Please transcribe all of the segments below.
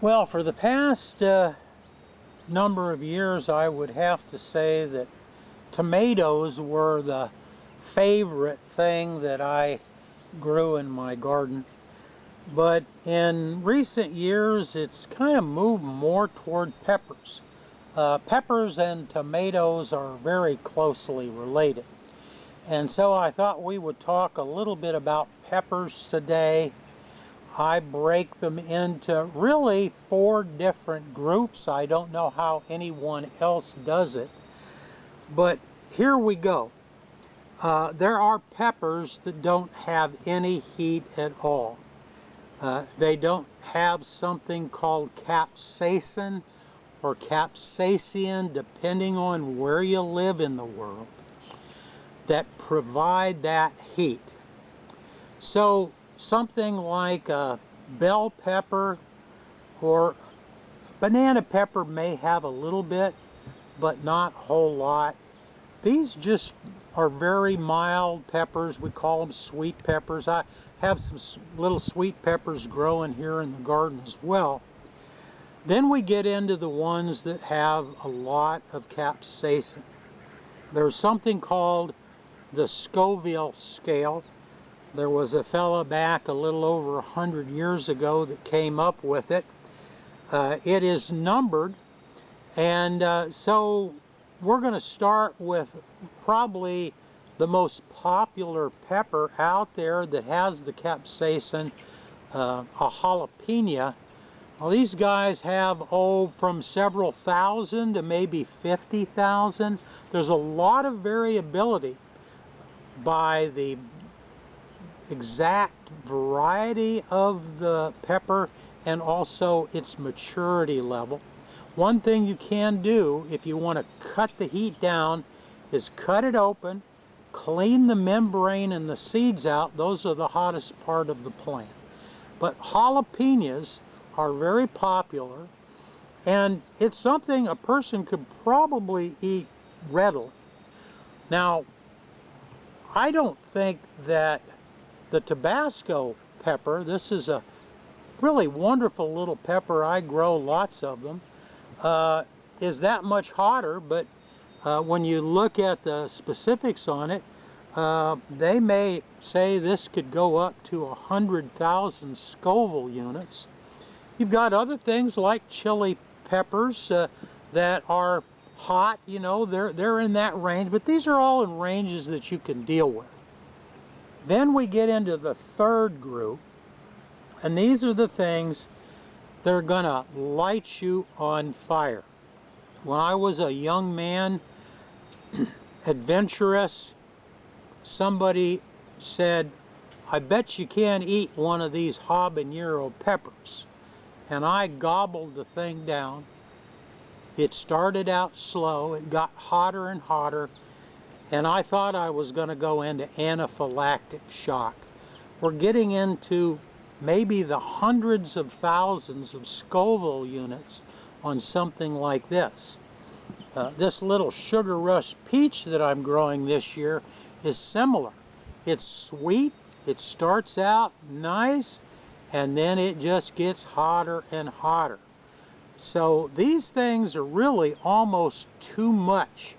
Well, for the past number of years, I would have to say that tomatoes were the favorite thing that I grew in my garden. But in recent years, it's kind of moved more toward peppers. Peppers and tomatoes are very closely related. And so I thought we would talk a little bit about peppers today. I break them into really 4 different groups. I don't know how anyone else does it, but here we go. There are peppers that don't have any heat at all. They don't have something called capsaicin or capsaicin, depending on where you live in the world, that provide that heat. So something like a bell pepper or banana pepper may have a little bit, but not a whole lot. These just are very mild peppers. We call them sweet peppers. I have some little sweet peppers growing here in the garden as well. Then we get into the ones that have a lot of capsaicin. There's something called the Scoville scale. There was a fella back a little over 100 years ago that came up with it. It is numbered, and so we're going to start with probably the most popular pepper out there that has the capsaicin, a jalapeno. Well, these guys have, from several thousand to maybe 50,000. There's a lot of variability by the exact variety of the pepper and also its maturity level. One thing you can do if you want to cut the heat down is cut it open, clean the membrane and the seeds out. Those are the hottest part of the plant. But jalapenos are very popular, and it's something a person could probably eat readily. Now, I don't think that the Tabasco pepper, this is a really wonderful little pepper, I grow lots of them, is that much hotter, but when you look at the specifics on it, they may say this could go up to 100,000 Scoville units. You've got other things like chili peppers that are hot, you know, they're in that range, but these are all in ranges that you can deal with. Then we get into the third group, and these are the things that are going to light you on fire. When I was a young man, adventurous, somebody said, "I bet you can't eat one of these habanero peppers." And I gobbled the thing down. It started out slow, it got hotter and hotter, and I thought I was going to go into anaphylactic shock. We're getting into maybe the hundreds of thousands of Scoville units on something like this. This little Sugar Rush peach that I'm growing this year is similar. It's sweet, it starts out nice, and then it just gets hotter and hotter. So these things are really almost too much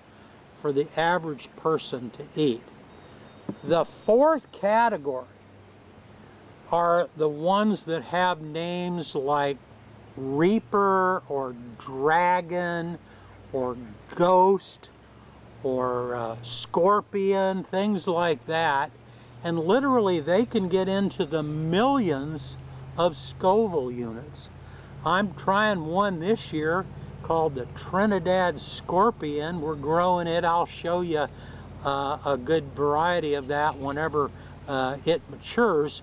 for the average person to eat. The fourth category are the ones that have names like Reaper or Dragon or Ghost or Scorpion, things like that. And literally they can get into the millions of Scoville units. I'm trying one this year called the Trinidad Scorpion. We're growing it. I'll show you a good variety of that whenever it matures.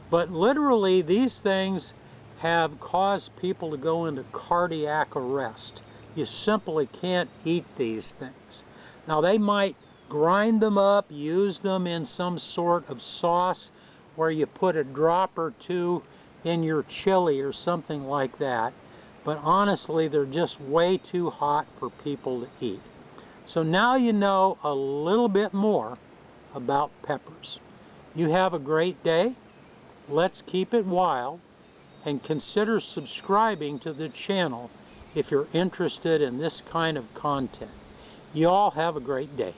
But literally these things have caused people to go into cardiac arrest. You simply can't eat these things. Now they might grind them up, use them in some sort of sauce where you put a drop or two in your chili or something like that. But honestly, they're just way too hot for people to eat. So now you know a little bit more about peppers. You have a great day. Let's keep it wild. and consider subscribing to the channel if you're interested in this kind of content. You all have a great day.